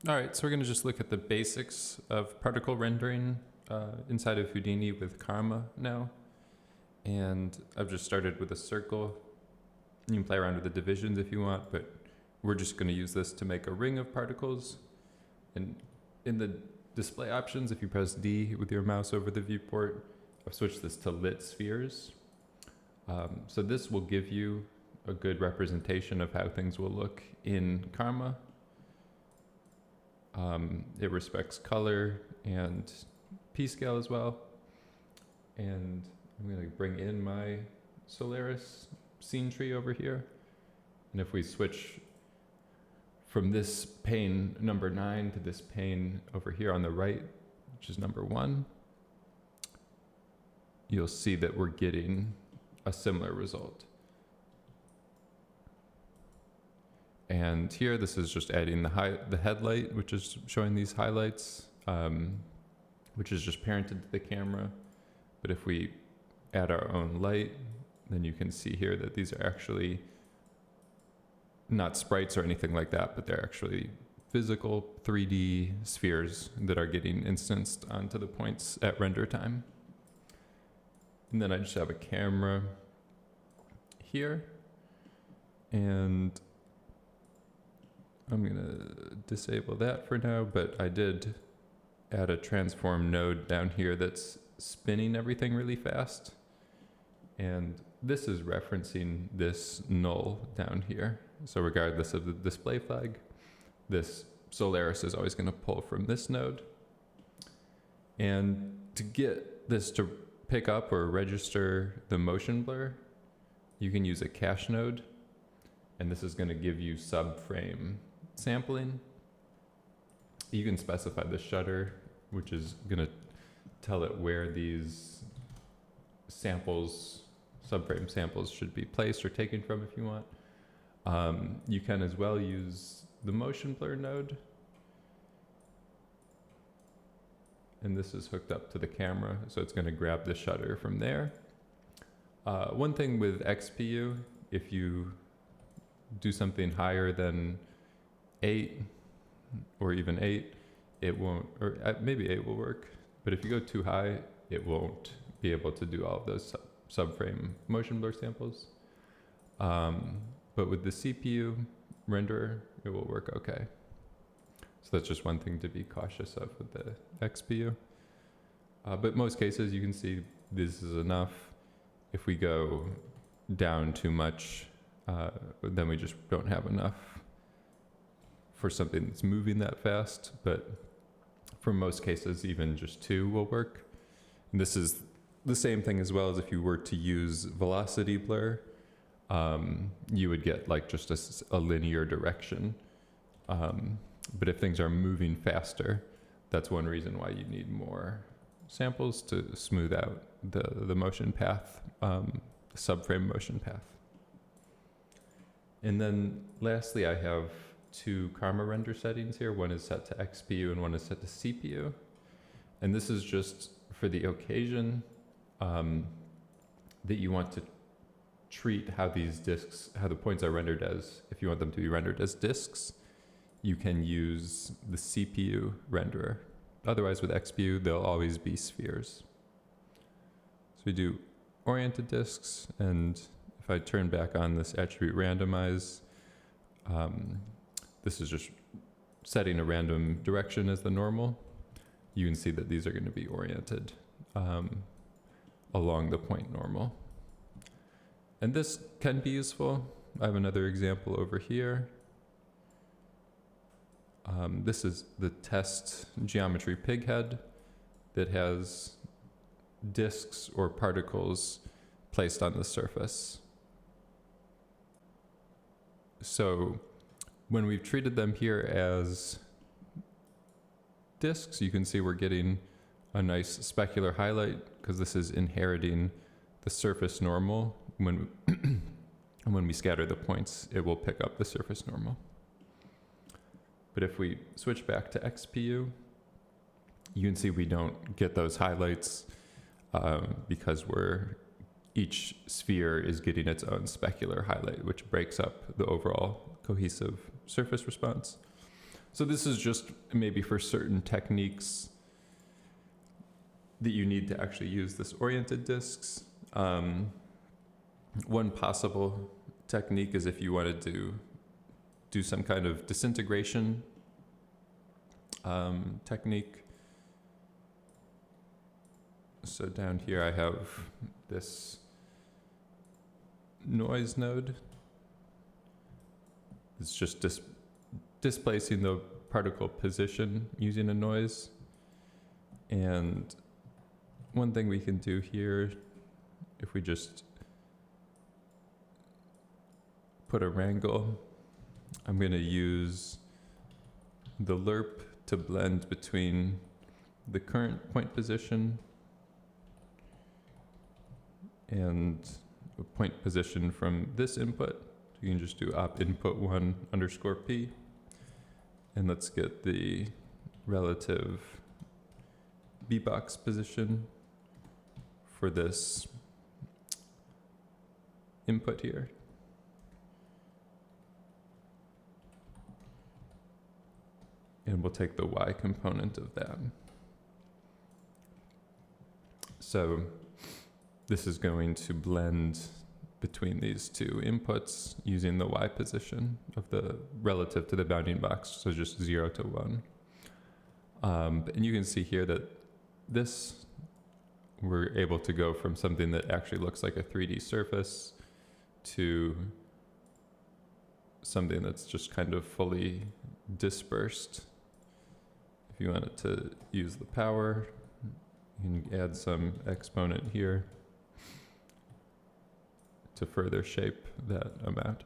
All right, so we're going to just look at the basics of particle rendering inside of Houdini with Karma now. And I've just started with a circle. You can play around with the divisions if you want, but we're just going to use this to make a ring of particles. And in the display options, if you press D with your mouse over the viewport, I've switched this to lit spheres. So this will give you a good representation of how things will look in Karma. It respects color and p-scale as well. And I'm going to bring in my Solaris scene tree over here. And if we switch from this pane number 9 to this pane over here on the right, which is number 1, you'll see that we're getting a similar result. And here, this is just adding the headlight, which is showing these highlights, which is just parented to the camera. But if we add our own light, then you can see here that these are actually not sprites or anything like that, but they're actually physical 3D spheres that are getting instanced onto the points at render time. And then I just have a camera here, and I'm going to disable that for now, but I did add a transform node down here that's spinning everything really fast. And this is referencing this null down here. So regardless of the display flag, this Solaris is always going to pull from this node. And to get this to pick up or register the motion blur, you can use a cache node. And this is going to give you subframe sampling. You can specify the shutter, which is going to tell it where these samples, subframe samples, should be placed or taken from if you want. You can as well use the motion blur node. And this is hooked up to the camera, so it's going to grab the shutter from there. One thing with XPU, if you do something higher than 8 or even 8, it won't, or maybe 8 will work, but if you go too high, it won't be able to do all of those subframe motion blur samples. But with the CPU renderer, it will work okay. So that's just one thing to be cautious of with the XPU. But most cases, you can see this is enough. If we go down too much, then we just don't have enough for something that's moving that fast. But for most cases, even just 2 will work. And this is the same thing as well as if you were to use velocity blur, you would get like just a linear direction. But if things are moving faster, that's one reason why you need more samples to smooth out the motion path, subframe motion path. And then lastly, I have 2 Karma render settings here. One is set to XPU and one is set to CPU. And this is just for the occasion that you want to treat how these disks, how the points are rendered as, if you want them to be rendered as disks, you can use the CPU renderer. Otherwise, with XPU, they'll always be spheres. So we do oriented disks, and if I turn back on this attribute randomize, this is just setting a random direction as the normal. You can see that these are going to be oriented along the point normal. And this can be useful. I have another example over here. This is the test geometry pig head that has disks or particles placed on the surface. So when we've treated them here as disks, you can see we're getting a nice specular highlight because this is inheriting the surface normal. When we scatter the points, it will pick up the surface normal. But if we switch back to XPU, you can see we don't get those highlights because each sphere is getting its own specular highlight, which breaks up the overall cohesive surface response. So this is just maybe for certain techniques that you need to actually use this oriented discs. One possible technique is if you wanted to do some kind of disintegration technique. So down here I have this noise node. It's just displacing the particle position using a noise. And one thing we can do here, if we just put a wrangle, I'm going to use the lerp to blend between the current point position and a point position from this input. So you can just do op input 1 underscore p. And let's get the relative B-box position for this input here. And we'll take the Y component of that. So this is going to blend between these two inputs using the Y position of the relative to the bounding box, so just 0 to 1. And you can see here that this, we're able to go from something that actually looks like a 3D surface to something that's just kind of fully dispersed. If you wanted to use the power, you can add some exponent here to further shape that amount.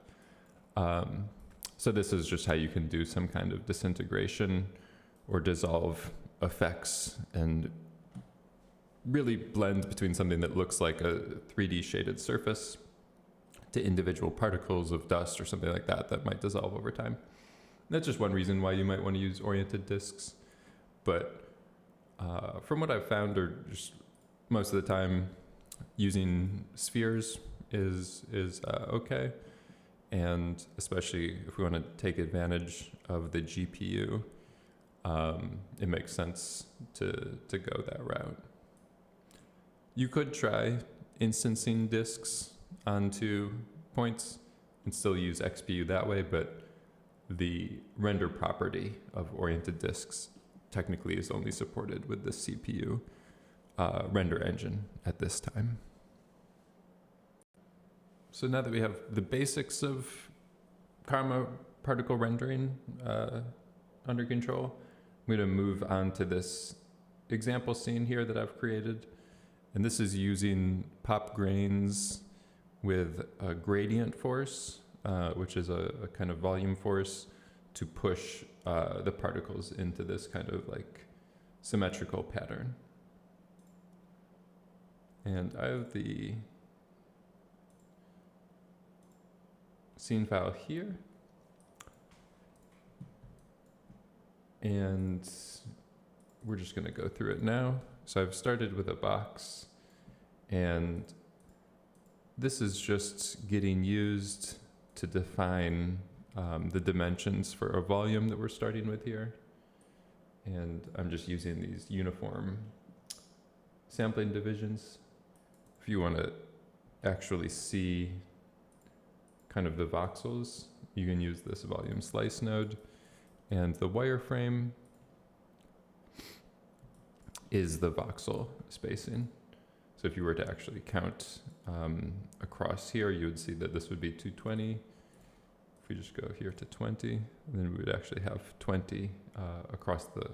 So this is just how you can do some kind of disintegration or dissolve effects and really blend between something that looks like a 3D shaded surface to individual particles of dust or something like that that might dissolve over time. That's just one reason why you might want to use oriented discs. But from what I've found, or just most of the time, using spheres is okay. And especially if we want to take advantage of the GPU, it makes sense to go that route. You could try instancing disks onto points and still use XPU that way, but the render property of oriented disks technically is only supported with the CPU render engine at this time. So now that we have the basics of Karma particle rendering under control, I'm going to move on to this example scene here that I've created. And this is using pop grains with a gradient force, which is a kind of volume force to push the particles into this kind of like symmetrical pattern. And I have the scene file here. And we're just going to go through it now. So I've started with a box, and this is just getting used to define the dimensions for a volume that we're starting with here. And I'm just using these uniform sampling divisions. If you want to actually see kind of the voxels, you can use this volume slice node. And the wireframe is the voxel spacing. So if you were to actually count across here, you would see that this would be 220. If we just go here to 20, then we would actually have 20 across the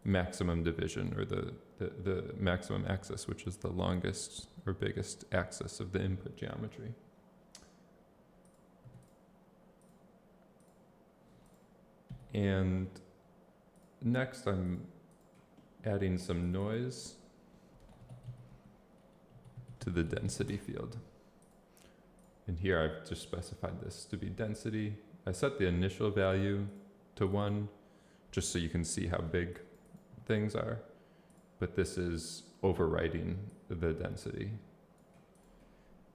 maximum division, or the maximum axis, which is the longest or biggest axis of the input geometry. And next I'm adding some noise to the density field. And here I've just specified this to be density. I set the initial value to 1, just so you can see how big things are. But this is overriding the density.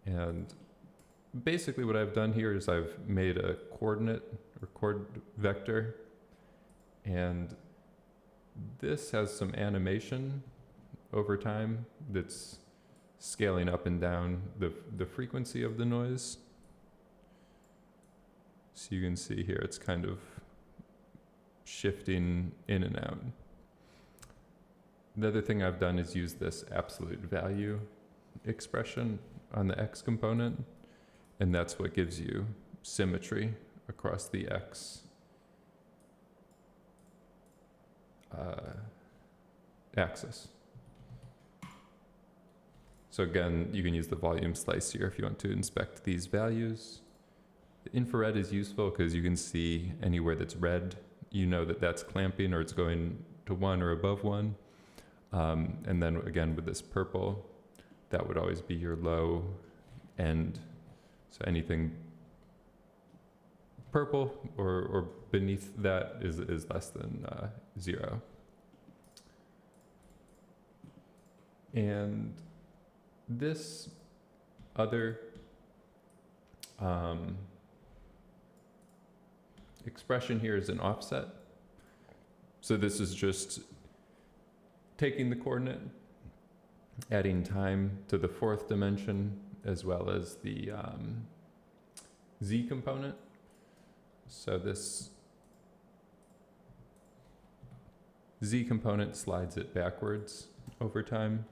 And basically what I've done here is I've made a coordinate or chord vector, And this has some animation over time that's scaling up and down the frequency of the noise. So you can see here it's kind of shifting in and out. The other thing I've done is use this absolute value expression on the X component, and that's what gives you symmetry across the X axis. So again, you can use the volume slice here if you want to inspect these values. The infrared is useful because you can see anywhere that's red, you know that that's clamping or it's going to 1 or above 1. And then again with this purple, that would always be your low end. So anything purple or beneath that is less than 0. And this other expression here is an offset. So this is just taking the coordinate, adding time to the 4th dimension, as well as the z component. So this z component slides it backwards over time.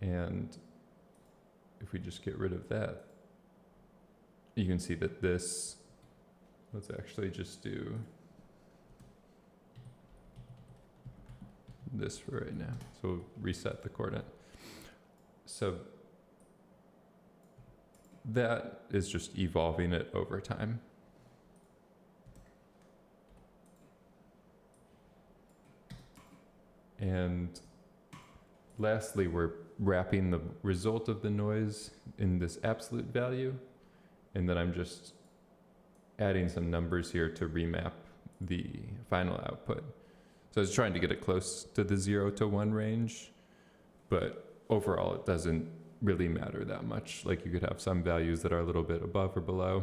And if we just get rid of that, you can see that this, let's actually just do this for right now. So we'll reset the coordinate. So that is just evolving it over time. And lastly, we're wrapping the result of the noise in this absolute value. And then I'm just adding some numbers here to remap the final output. So I was trying to get it close to the 0 to 1 range, but overall it doesn't really matter that much. Like you could have some values that are a little bit above or below.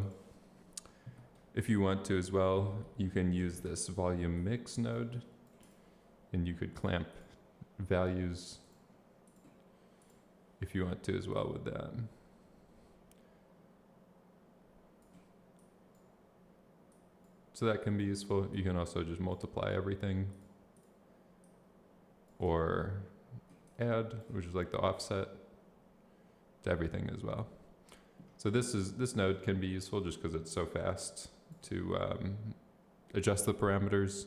If you want to as well, you can use this volume mix node, and you could clamp values if you want to as well with that. So that can be useful. You can also just multiply everything or add, which is like the offset, to everything as well. So this node can be useful just because it's so fast to adjust the parameters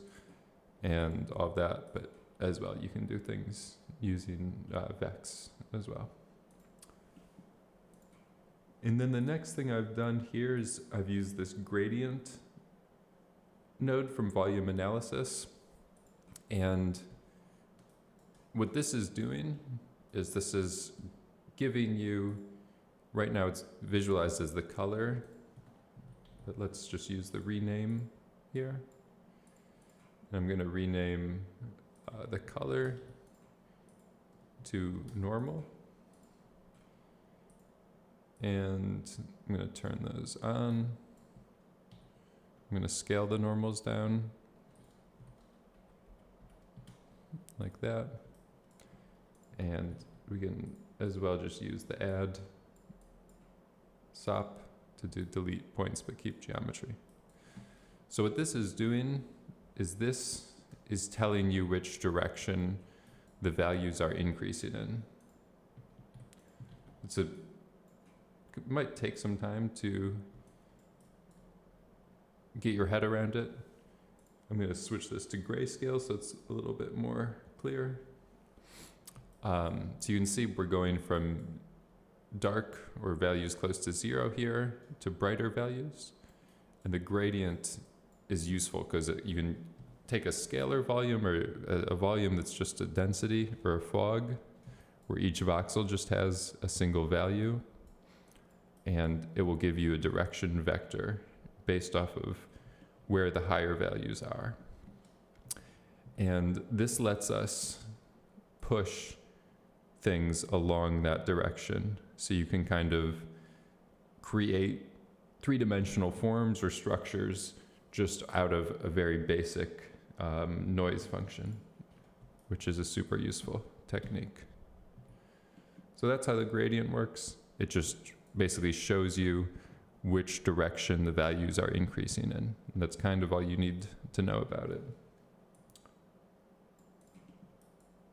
and all of that, but as well you can do things using Vex as well. And then the next thing I've done here is I've used this gradient node from volume analysis. And what this is doing is this is giving you, right now it's visualized as the color, but let's just use the rename here. I'm going to rename the color to normal. And I'm going to turn those on. I'm going to scale the normals down like that. And we can as well just use the add sop to do delete points but keep geometry. So what this is doing is this is telling you which direction the values are increasing in. It might take some time to get your head around it. I'm going to switch this to grayscale so it's a little bit more clear. So you can see we're going from dark or values close to 0 here to brighter values. And the gradient is useful because you can take a scalar volume or a volume that's just a density or a fog where each voxel just has a single value, and it will give you a direction vector based off of where the higher values are. And this lets us push things along that direction. So you can kind of create three-dimensional forms or structures just out of a very basic noise function, which is a super useful technique. So that's how the gradient works. It just basically shows you which direction the values are increasing in. And that's kind of all you need to know about it.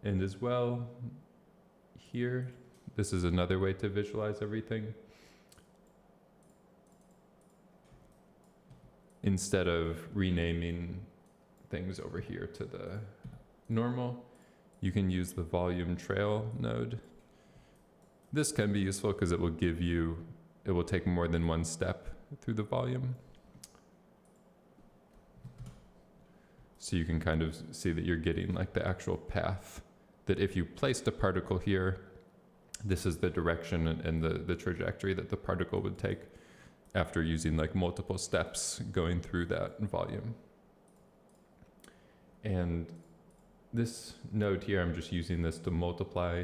And as well, here, this is another way to visualize everything. Instead of renaming things over here to the normal, you can use the volume trail node. This can be useful because it will take more than one step through the volume. So you can kind of see that you're getting like the actual path, that if you placed a particle here, this is the direction and the trajectory that the particle would take after using like multiple steps going through that volume. And this node here, I'm just using this to multiply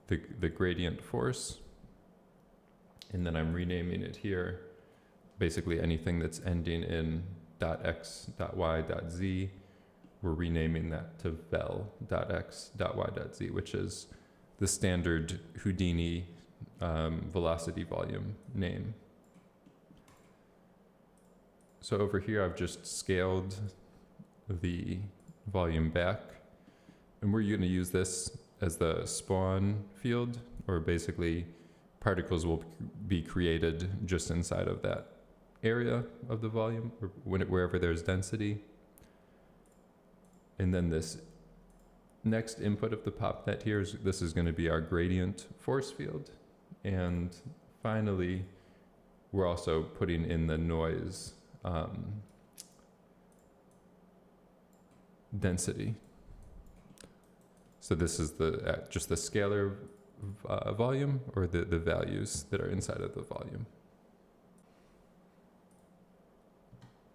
the gradient force. And then I'm renaming it here. Basically anything that's ending in .x, .y, .z, we're renaming that to vel.x, .y, .z, which is the standard Houdini velocity volume name. So over here, I've just scaled the volume back, and we're going to use this as the spawn field, or basically particles will be created just inside of that area of the volume, or wherever there's density. And then this next input of the popnet here, this is going to be our gradient force field. And finally, we're also putting in the noise density. So this is just the scalar volume, or the values that are inside of the volume.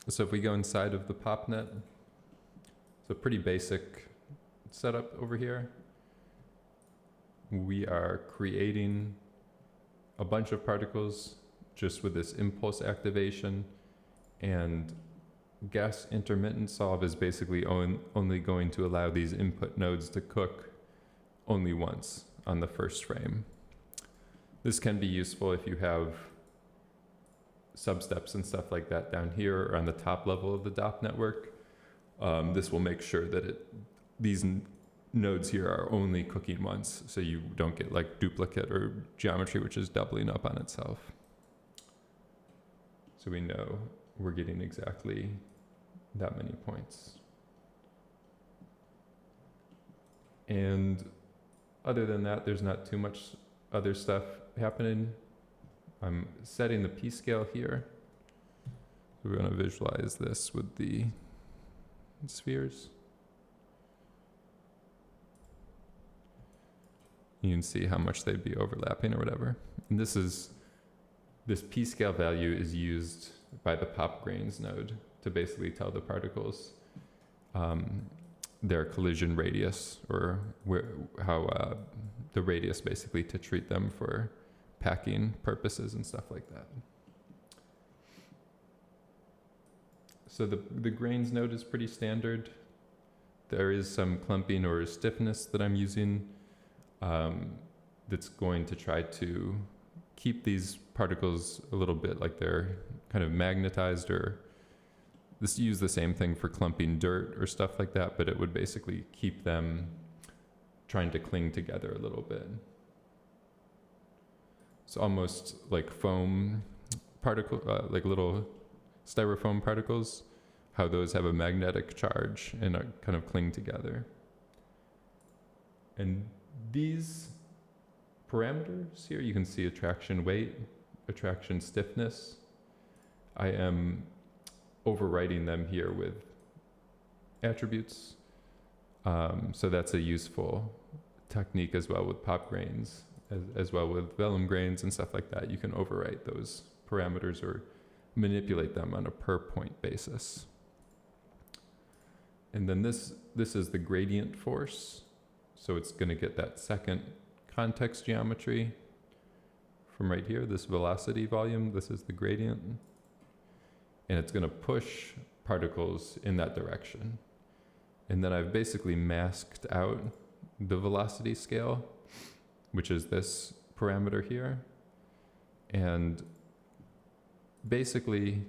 So if we go inside of the popnet, it's a pretty basic setup over here. We are creating a bunch of particles just with this impulse activation, and gas intermittent solve is basically only going to allow these input nodes to cook only once on the first frame. This can be useful if you have substeps and stuff like that down here or on the top level of the DOP network. This will make sure that these nodes here are only cooking once, so you don't get like duplicate or geometry which is doubling up on itself. So we know we're getting exactly that many points. And other than that, there's not too much other stuff happening. I'm setting the p-scale here. We're going to visualize this with the spheres. You can see how much they'd be overlapping or whatever. And this p-scale value is used by the pop grains node to basically tell the particles their collision radius, or how the radius basically to treat them for packing purposes and stuff like that. So the grains node is pretty standard. There is some clumping or stiffness that I'm using that's going to try to keep these particles a little bit like they're kind of magnetized, or use the same thing for clumping dirt or stuff like that, but it would basically keep them trying to cling together a little bit. It's almost like foam particle, like little styrofoam particles, how those have a magnetic charge and kind of cling together. And these parameters here, you can see attraction weight, attraction stiffness. I am overwriting them here with attributes. So that's a useful technique as well with pop grains, as well with vellum grains and stuff like that. You can overwrite those parameters or manipulate them on a per point basis. And then this is the gradient force. So it's going to get that second context geometry from right here, this velocity volume. This is the gradient. and it's going to push particles in that direction. And then I've basically masked out the velocity scale, which is this parameter here. And basically,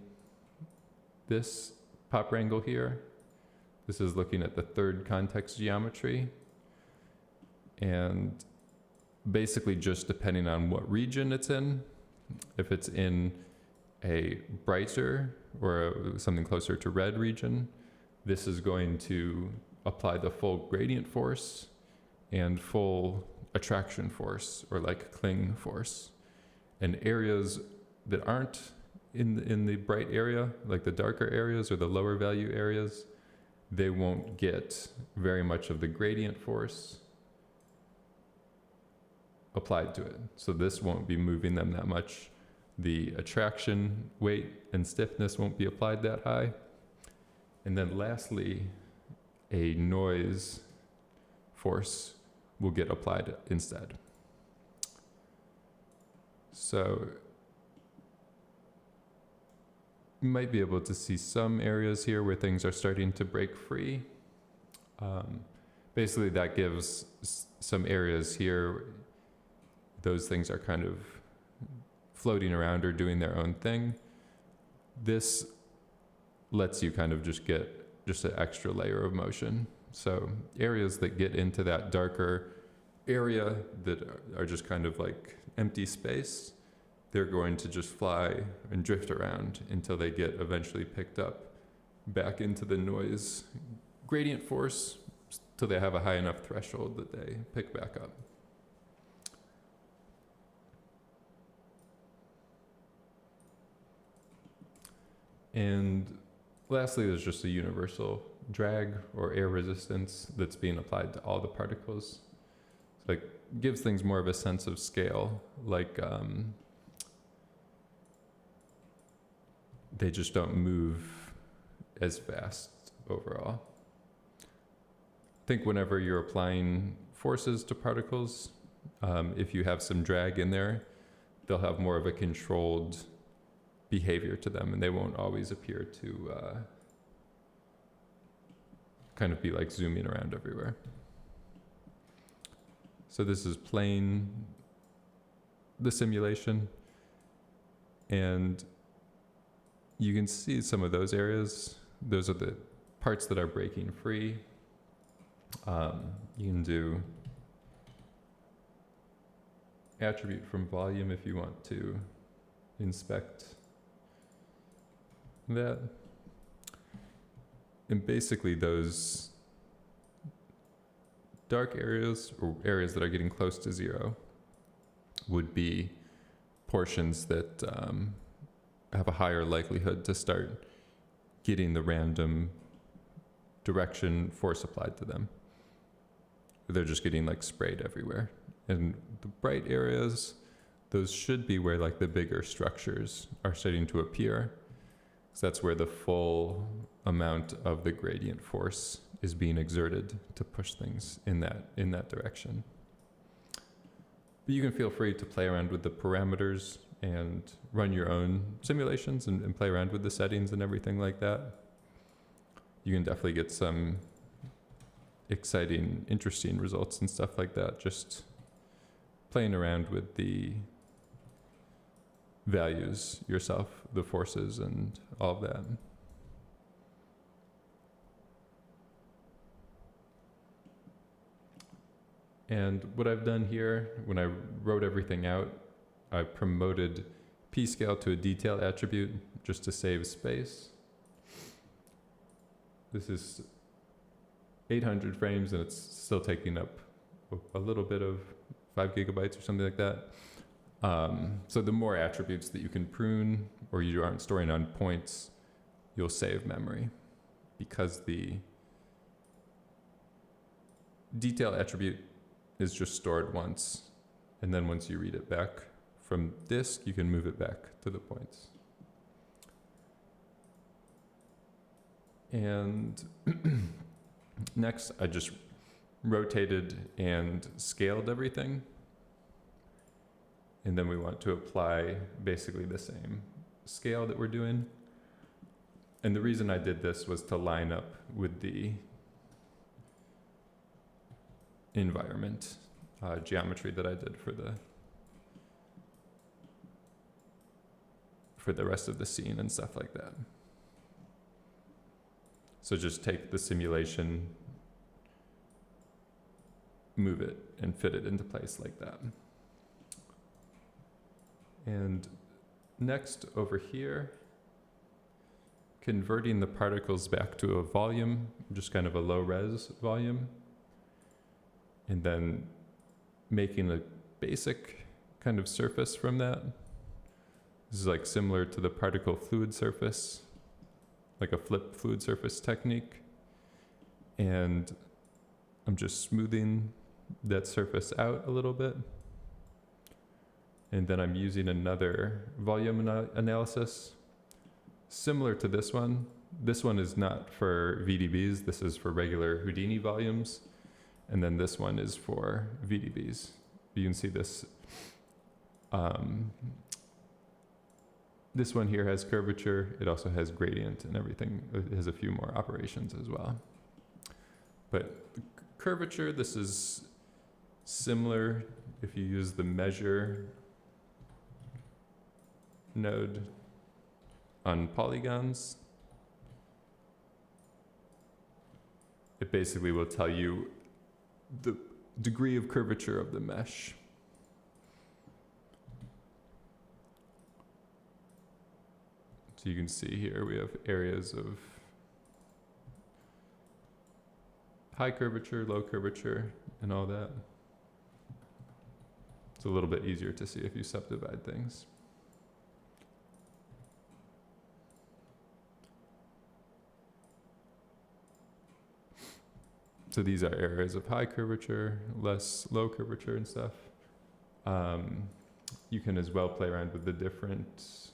this pop wrangle here, this is looking at the third context geometry. And basically just depending on what region it's in, if it's in a brighter or something closer to red region, this is going to apply the full gradient force and full attraction force, or like cling force. And areas that aren't in the bright area, like the darker areas or the lower value areas, they won't get very much of the gradient force applied to it. So this won't be moving them that much. The attraction, weight, and stiffness won't be applied that high. And then lastly, a noise force will get applied instead. So you might be able to see some areas here where things are starting to break free. Basically, that gives some areas here, those things are kind of floating around or doing their own thing. This lets you kind of just get just an extra layer of motion. So areas that get into that darker area that are just kind of like empty space, they're going to just fly and drift around until they get eventually picked up back into the noise gradient force till they have a high enough threshold that they pick back up. And lastly, there's just a universal drag or air resistance that's being applied to all the particles. So it gives things more of a sense of scale, like they just don't move as fast overall. I think whenever you're applying forces to particles, if you have some drag in there, they'll have more of a controlled behavior to them, and they won't always appear to kind of be like zooming around everywhere. So this is playing the simulation, and you can see some of those areas. Those are the parts that are breaking free. You can do attribute from volume if you want to inspect that. And basically those dark areas, or areas that are getting close to zero, would be portions that have a higher likelihood to start getting the random direction force applied to them. They're just getting like sprayed everywhere. And the bright areas, those should be where like the bigger structures are starting to appear. So that's where the full amount of the gradient force is being exerted to push things in that direction. But you can feel free to play around with the parameters and run your own simulations and play around with the settings and everything like that. You can definitely get some exciting, interesting results and stuff like that, just playing around with the values yourself, the forces and all of that. And what I've done here, when I wrote everything out, I promoted p-scale to a detail attribute just to save space. This is 800 frames, and it's still taking up a little bit of 5 gigabytes or something like that. So the more attributes that you can prune, or you aren't storing on points, you'll save memory, because the detail attribute is just stored once, and then once you read it back from disk, you can move it back to the points. And next, I just rotated and scaled everything. And then we want to apply basically the same scale that we're doing And the reason I did this was to line up with the environment geometry that I did for the rest of the scene and stuff like that. So just take the simulation, move it, and fit it into place like that. And next over here, converting the particles back to a volume, just kind of a low res volume, and then making a basic kind of surface from that. This is like similar to the particle fluid surface, like a flip fluid surface technique. And I'm just smoothing that surface out a little bit. And then I'm using another volume analysis, similar to this one. This one is not for VDBs, this is for regular Houdini volumes. And then this one is for VDBs. You can see this. This one here has curvature. It also has gradient and everything. It has a few more operations as well. But curvature, this is similar if you use the measure node on polygons. It basically will tell you the degree of curvature of the mesh. So you can see here we have areas of high curvature, low curvature, and all that. It's a little bit easier to see if you subdivide things. So these are areas of high curvature, less low curvature and stuff. You can as well play around with the different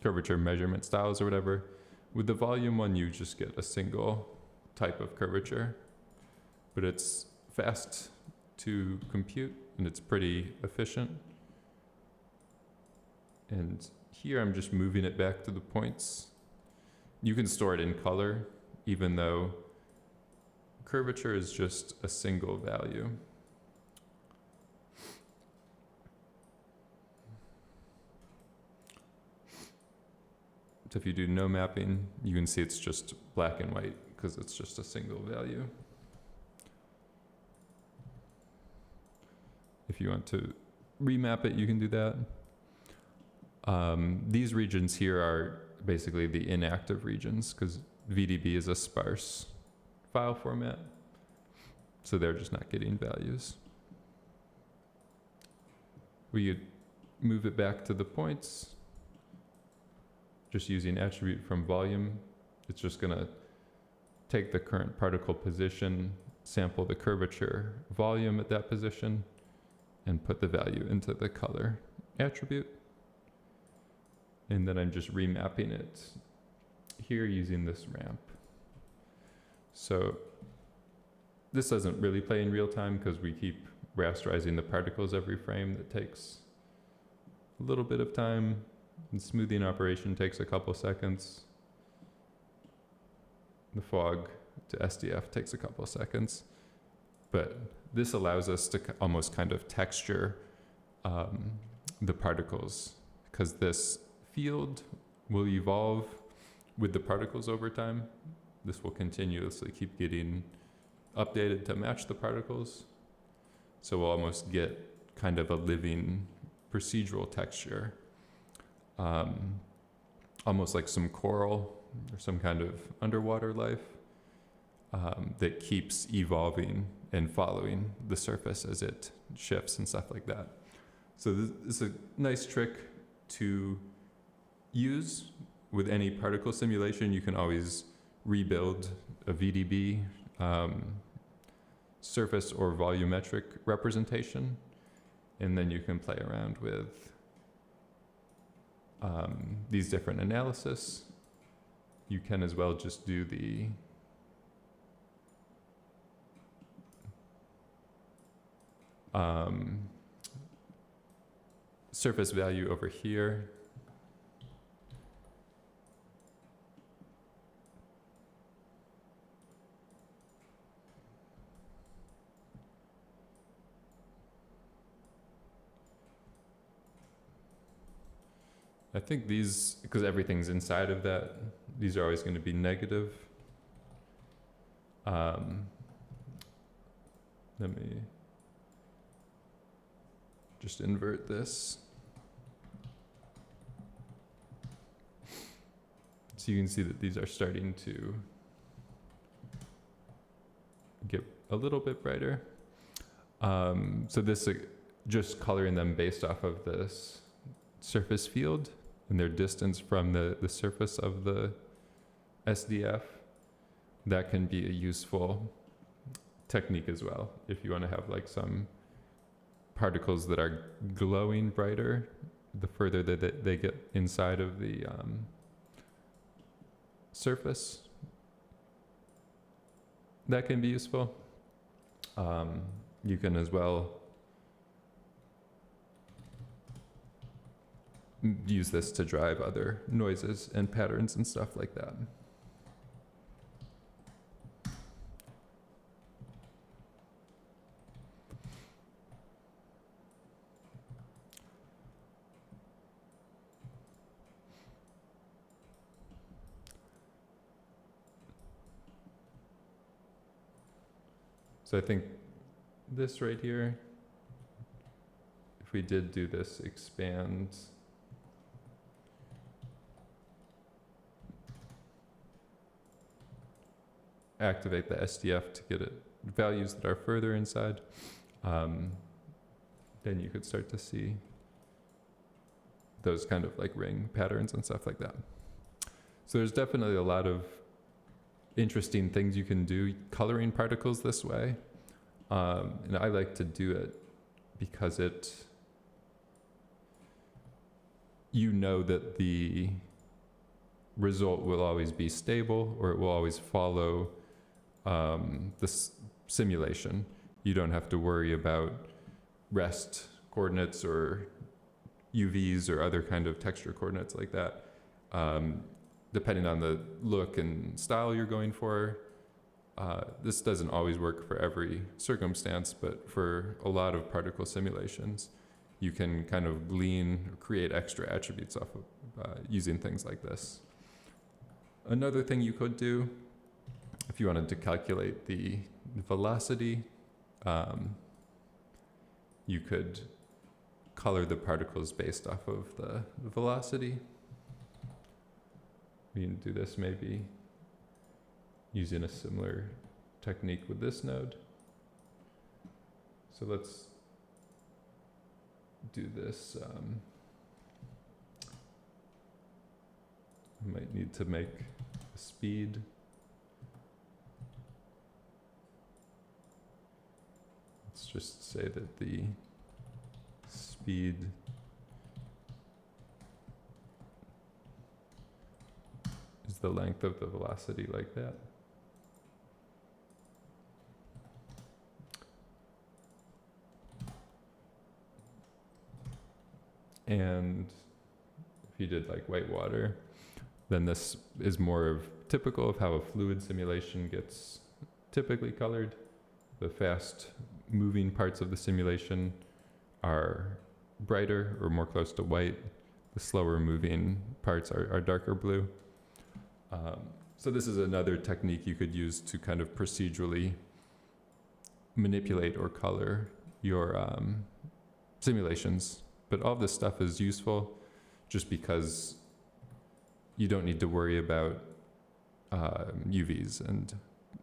curvature measurement styles or whatever. With the volume one, you just get a single type of curvature, but it's fast to compute and it's pretty efficient. And here I'm just moving it back to the points. You can store it in color, even though curvature is just a single value. So if you do no mapping, you can see it's just black and white because it's just a single value. If you want to remap it, you can do that. These regions here are basically the inactive regions because VDB is a sparse file format. So they're just not getting values. We could move it back to the points. Just using attribute from volume, it's just gonna take the current particle position, sample the curvature volume at that position, and put the value into the color attribute. And then I'm just remapping it here using this ramp. So this doesn't really play in real time because we keep rasterizing the particles every frame. That takes a little bit of time. The smoothing operation takes a couple seconds. The fog to SDF takes a couple seconds. But this allows us to almost kind of texture the particles because this field will evolve with the particles over time. This will continuously keep getting updated to match the particles. So we'll almost get kind of a living procedural texture. Almost like some coral or some kind of underwater life that keeps evolving and following the surface as it shifts and stuff like that. So this is a nice trick to use with any particle simulation. You can always rebuild a VDB surface or volumetric representation, and then you can play around with these different analysis. You can as well just do the surface value over here I think these, because everything's inside of that, these are always going to be negative. Let me just invert this. So you can see that these are starting to get a little bit brighter. So this, just coloring them based off of this surface field and their distance from the surface of the SDF, that can be a useful technique as well. If you want to have like some particles that are glowing brighter, the further that they get inside of the surface, that can be useful. You can as well use this to drive other noises and patterns and stuff like that. So I think this right here, if we did do this expand, activate the SDF to get it values that are further inside, then you could start to see those kind of like ring patterns and stuff like that. So there's definitely a lot of interesting things you can do coloring particles this way. And I like to do it because you know that the result will always be stable, or it will always follow this simulation. You don't have to worry about rest coordinates or UVs or other kind of texture coordinates like that. Depending on the look and style you're going for, this doesn't always work for every circumstance, but for a lot of particle simulations, you can kind of glean or create extra attributes off of using things like this. Another thing you could do, if you wanted to calculate the velocity, you could color the particles based off of the velocity. We can do this maybe using a similar technique with this node. So let's do this. I might need to make a speed. Let's just say that the speed is the length of the velocity, like that. And if you did like white water, then this is more of typical of how a fluid simulation gets typically colored. The fast moving parts of the simulation are brighter or more close to white. The slower moving parts are darker blue. So this is another technique you could use to kind of procedurally manipulate or color your simulations. But all this stuff is useful just because you don't need to worry about UVs and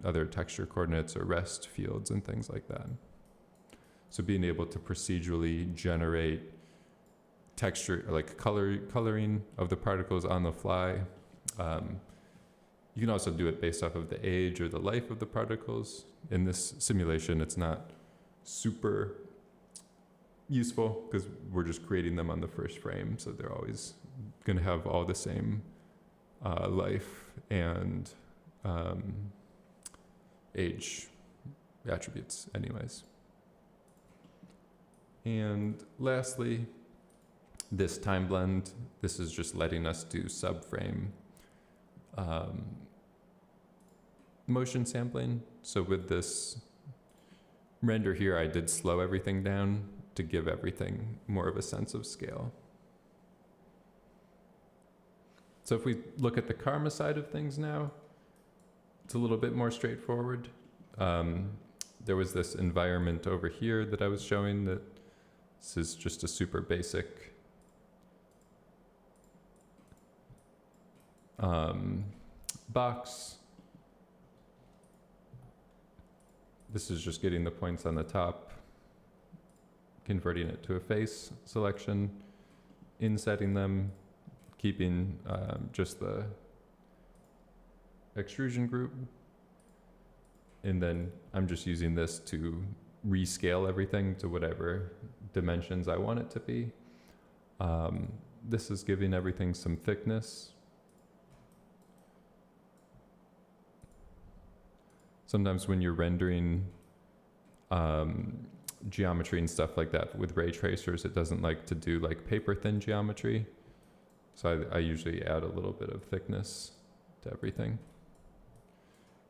other texture coordinates or rest fields and things like that. So being able to procedurally generate texture, like coloring of the particles on the fly. You can also do it based off of the age or the life of the particles. In this simulation, it's not super useful because we're just creating them on the first frame, so they're always going to have all the same life and age attributes anyways. And lastly, this time blend, this is just letting us do subframe motion sampling. So with this render here, I did slow everything down to give everything more of a sense of scale. So if we look at the karma side of things now, it's a little bit more straightforward. There was this environment over here that I was showing that this is just a super basic box. This is just getting the points on the top, converting it to a face selection, insetting them, keeping just the extrusion group. And then I'm just using this to rescale everything to whatever dimensions I want it to be. This is giving everything some thickness. Sometimes when you're rendering geometry and stuff like that with ray tracers, it doesn't like to do like paper thin geometry. So I usually add a little bit of thickness to everything.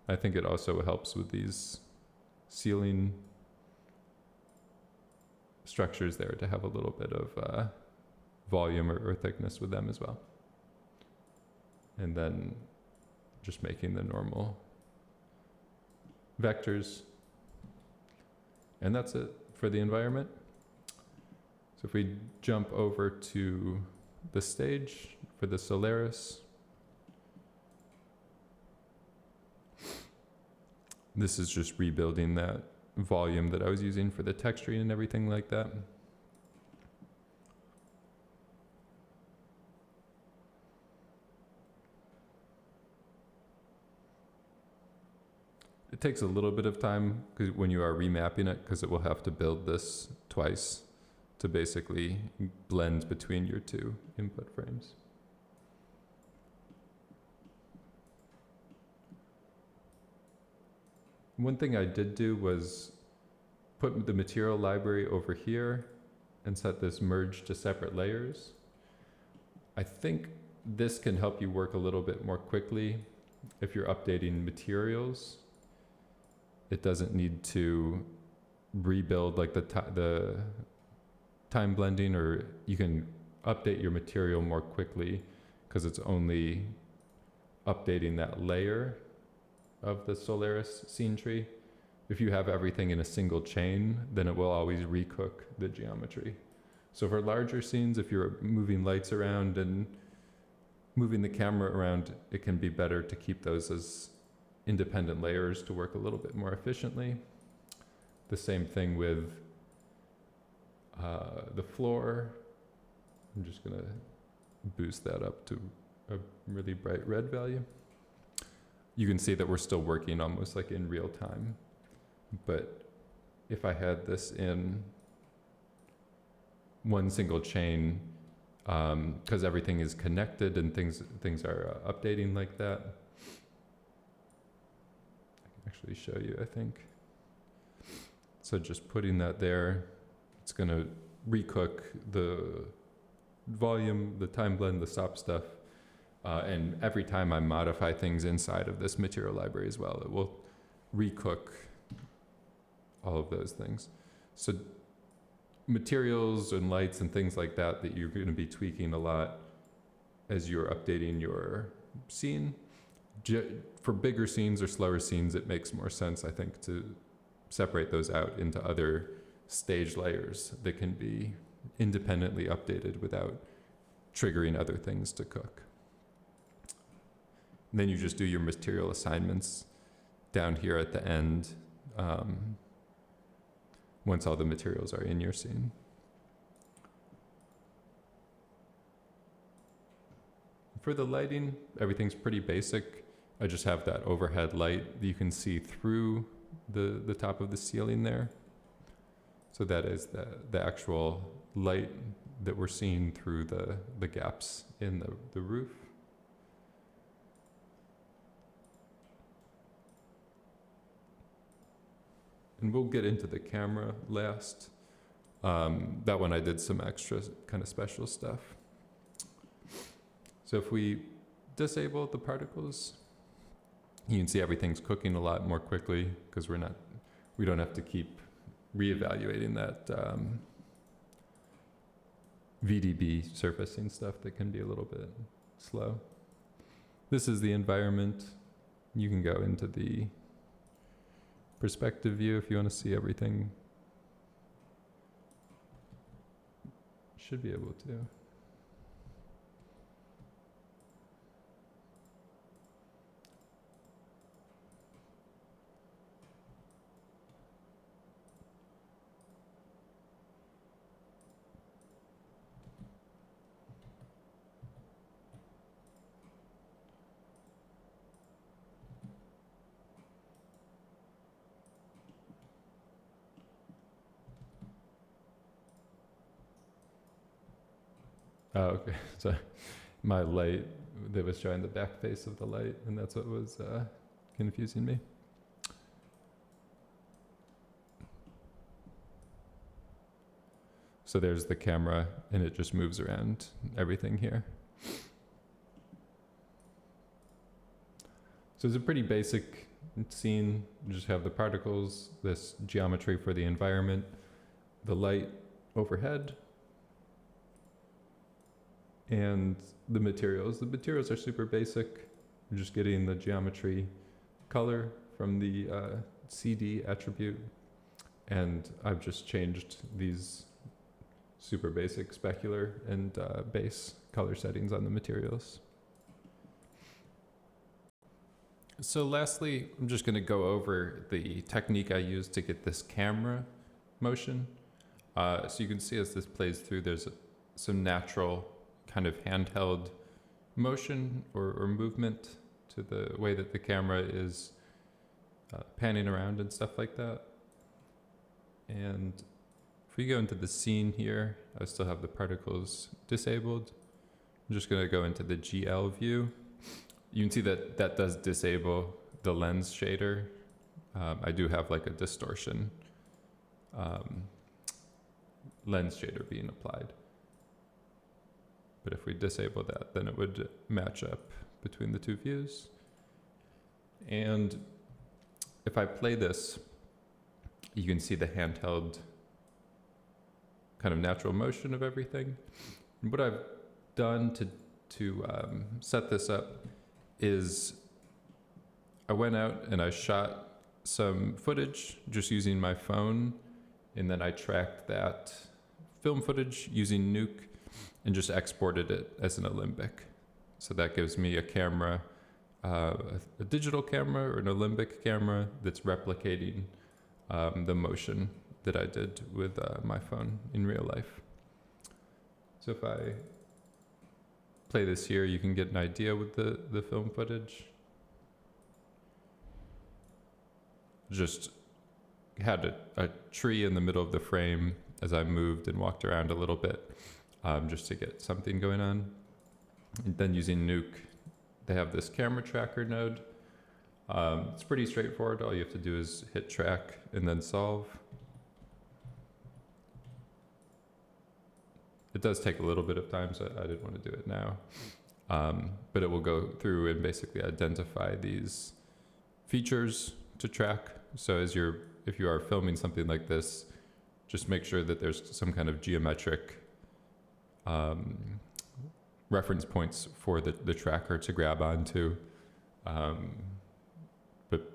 I think it also helps with these ceiling structures there to have a little bit of volume or thickness with them as well. And then just making the normal vectors. And that's it for the environment. So if we jump over to the stage for the Solaris, this is just rebuilding that volume that I was using for the texturing and everything like that. It takes a little bit of time when you are remapping it, because it will have to build this twice to basically blend between your two input frames. One thing I did do was put the material library over here and set this merge to separate layers. I think this can help you work a little bit more quickly if you're updating materials. It doesn't need to rebuild like the time blending, or you can update your material more quickly because it's only updating that layer of the Solaris scene tree. If you have everything in a single chain, then it will always recook the geometry. So for larger scenes, if you're moving lights around and moving the camera around, it can be better to keep those as independent layers to work a little bit more efficiently. The same thing with the floor. I'm just gonna boost that up to a really bright red value. You can see that we're still working almost like in real time. But if I had this in one single chain, because everything is connected and things are updating like that. I can actually show you, I think. So just putting that there, it's gonna recook the volume, the time blend, the stop stuff. And every time I modify things inside of this material library as well, it will recook all of those things. So materials and lights and things like that you're going to be tweaking a lot as you're updating your scene. For bigger scenes or slower scenes, it makes more sense, I think, to separate those out into other stage layers that can be independently updated without triggering other things to cook. And then you just do your material assignments down here at the end once all the materials are in your scene. For the lighting, everything's pretty basic. I just have that overhead light that you can see through the top of the ceiling there. So that is the actual light that we're seeing through the gaps in the roof. And we'll get into the camera last. That one I did some extra kind of special stuff. So if we disable the particles, you can see everything's cooking a lot more quickly because we don't have to keep reevaluating that VDB surfacing stuff that can be a little bit slow. This is the environment. You can go into the perspective view if you want to see everything. Should be able to. Oh, okay. So my light, that was showing the back face of the light, and that's what was confusing me. So there's the camera, and it just moves around everything here. So it's a pretty basic scene. You just have the particles, this geometry for the environment, the light overhead, and the materials. The materials are super basic. You're just getting the geometry color from the CD attribute. And I've just changed these super basic specular and base color settings on the materials. So lastly, I'm just going to go over the technique I used to get this camera motion. So you can see as this plays through, there's some natural kind of handheld motion or movement to the way that the camera is panning around and stuff like that. And if we go into the scene here, I still have the particles disabled. I'm just going to go into the GL view. You can see that that does disable the lens shader. I do have like a distortion lens shader being applied. But if we disable that, then it would match up between the two views. And if I play this, you can see the handheld kind of natural motion of everything. And what I've done to set this up is I went out and I shot some footage just using my phone, and then I tracked that film footage using Nuke and just exported it as an Alembic. So that gives me a camera, a digital camera or an Alembic camera that's replicating the motion that I did with my phone in real life. So if I play this here, you can get an idea with the film footage. Just had a tree in the middle of the frame as I moved and walked around a little bit, just to get something going on. And then using Nuke, they have this camera tracker node. It's pretty straightforward. All you have to do is hit track and then solve. It does take a little bit of time, so I didn't want to do it now. But it will go through and basically identify these features to track. So if you are filming something like this, just make sure that there's some kind of geometric reference points for the tracker to grab onto. But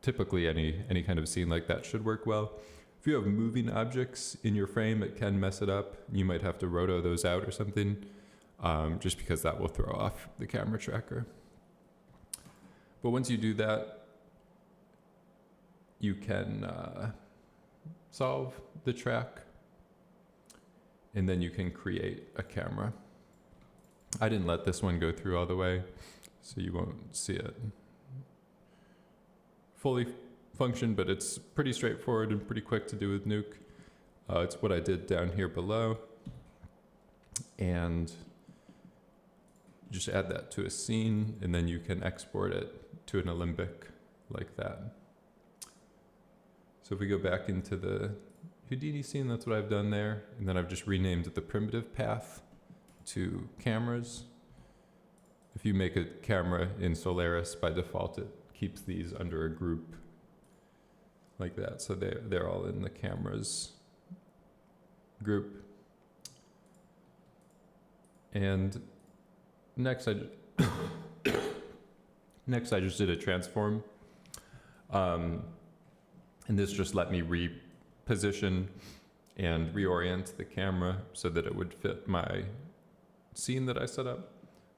typically any kind of scene like that should work well. If you have moving objects in your frame, it can mess it up. You might have to roto those out or something, just because that will throw off the camera tracker. But once you do that, you can solve the track, and then you can create a camera. I didn't let this one go through all the way, so you won't see it fully function, but it's pretty straightforward and pretty quick to do with Nuke. It's what I did down here below. And just add that to a scene, and then you can export it to an Alembic like that. So if we go back into the Houdini scene, that's what I've done there. And then I've just renamed the primitive path to cameras. If you make a camera in Solaris, by default, it keeps these under a group like that. So they're all in the cameras group. And next Next, I just did a transform. And this just let me reposition and reorient the camera so that it would fit my scene that I set up.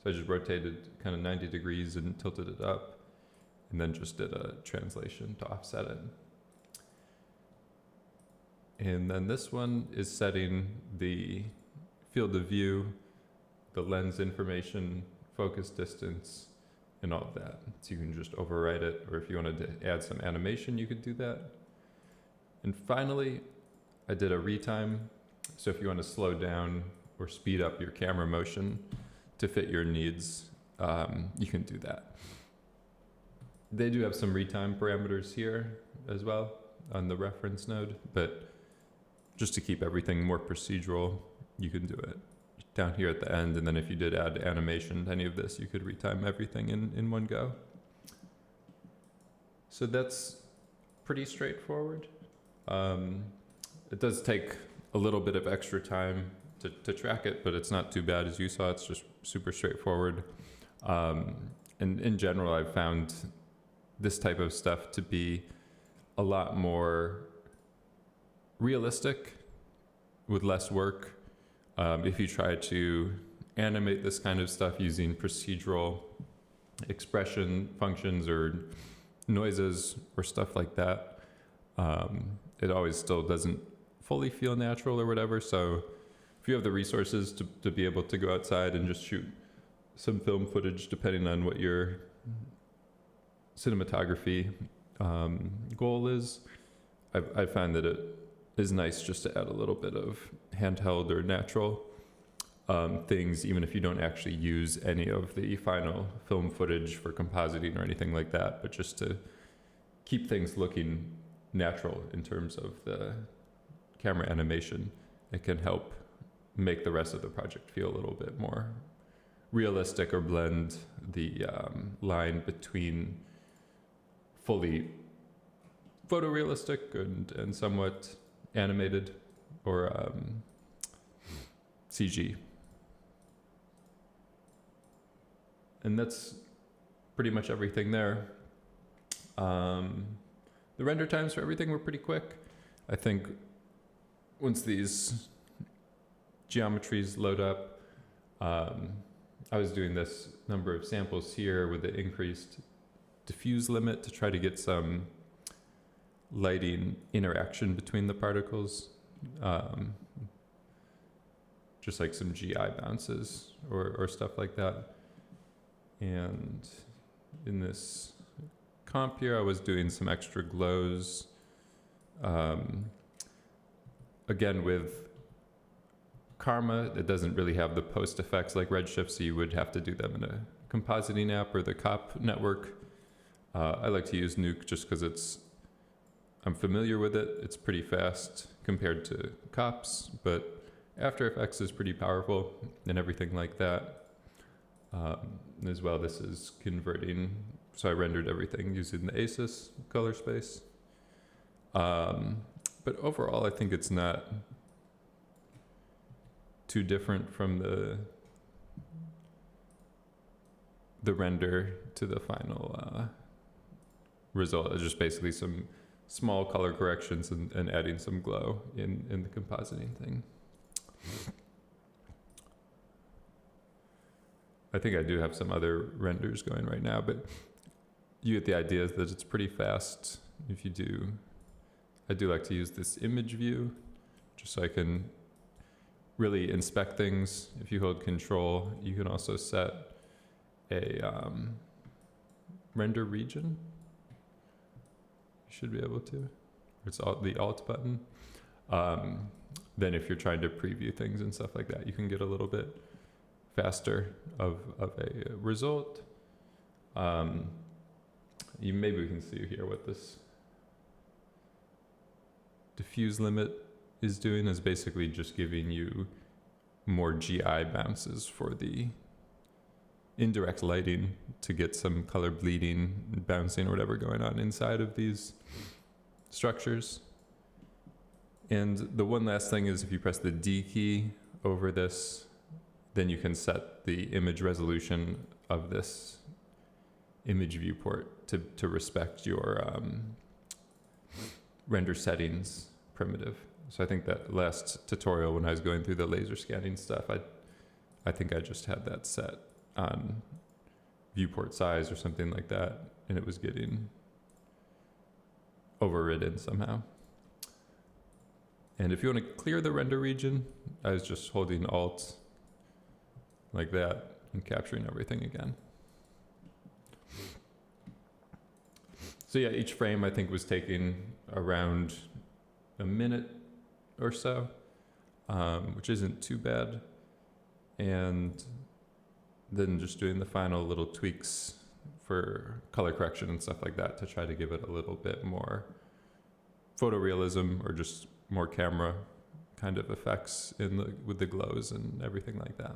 So I just rotated kind of 90 degrees and tilted it up, and then just did a translation to offset it. And then this one is setting the field of view, the lens information, focus distance, and all of that. So you can just overwrite it, or if you wanted to add some animation, you could do that. And finally, I did a retime. So if you want to slow down or speed up your camera motion to fit your needs, you can do that. They do have some retime parameters here as well on the reference node, but just to keep everything more procedural, you can do it down here at the end. And then if you did add animation to any of this, you could retime everything in one go. So that's pretty straightforward. It does take a little bit of extra time to track it, but it's not too bad. As you saw, it's just super straightforward. And in general, I've found this type of stuff to be a lot more realistic with less work. If you try to animate this kind of stuff using procedural expression functions or noises or stuff like that, it always still doesn't fully feel natural or whatever. So if you have the resources to be able to go outside and just shoot some film footage, depending on what your cinematography goal is, I find that it is nice just to add a little bit of handheld or natural things, even if you don't actually use any of the final film footage for compositing or anything like that, but just to keep things looking natural in terms of the camera animation. It can help make the rest of the project feel a little bit more realistic, or blend the line between fully photorealistic and somewhat animated or CG. And that's pretty much everything there. The render times for everything were pretty quick. I think once these geometries load up, I was doing this number of samples here with the increased diffuse limit to try to get some lighting interaction between the particles, just like some GI bounces or stuff like that. And in this comp here, I was doing some extra glows. Again, with Karma, it doesn't really have the post effects like Redshift, so you would have to do them in a compositing app or the COP network. I like to use Nuke just because I'm familiar with it. It's pretty fast compared to COPs, but After Effects is pretty powerful and everything like that. As well, this is converting, so I rendered everything using the ASUS color space. But overall, I think it's not too different from the render to the final result. It's just basically some small color corrections and adding some glow in the compositing thing. I think I do have some other renders going right now, but you get the idea that it's pretty fast. If you do, I do like to use this image view just so I can really inspect things. If you hold Control, you can also set a render region. You should be able to. It's the Alt button. Then if you're trying to preview things and stuff like that, you can get a little bit faster of a result. Maybe we can see here what this diffuse limit is doing, is basically just giving you more GI bounces for the indirect lighting to get some color bleeding, bouncing, or whatever going on inside of these structures. And the one last thing is if you press the D key over this, then you can set the image resolution of this image viewport to respect your render settings primitive. So I think that last tutorial when I was going through the laser scanning stuff, I think I just had that set on viewport size or something like that, and it was getting overridden somehow. And if you want to clear the render region, I was just holding Alt like that and capturing everything again. So yeah, each frame I think was taking around a minute or so, which isn't too bad. And then just doing the final little tweaks for color correction and stuff like that to try to give it a little bit more photorealism or just more camera kind of effects with the glows and everything like that.